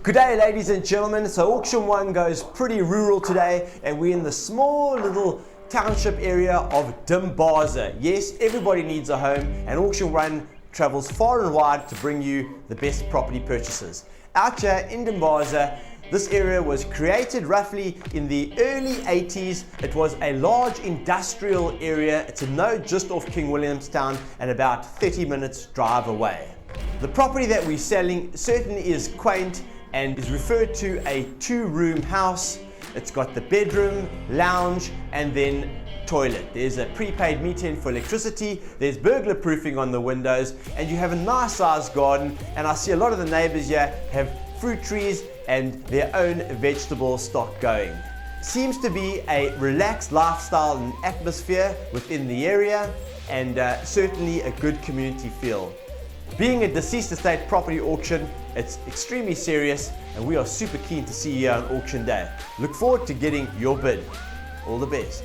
Good day, ladies and gentlemen. So Auction 1 goes pretty rural today, and we're in the small little township area of Dimbaza. Yes, everybody needs a home, and Auction 1 travels far and wide to bring you the best property purchases. Out here in Dimbaza, this area was created roughly in the early 80s. It was a large industrial area. It's a node just off King Williamstown and about 30 minutes drive away. The property that we're selling certainly is quaint and is referred to a two-room house. It's got the bedroom, lounge, and then toilet. There's a prepaid meter in for electricity, there's burglar proofing on the windows, and you have a nice sized garden. And I see a lot of the neighbors here have fruit trees and their own vegetable stock going. Seems to be a relaxed lifestyle and atmosphere within the area, and certainly a good community feel. Being a deceased estate property auction, it's extremely serious, and we are super keen to see you on auction day. Look forward to getting your bid. All the best.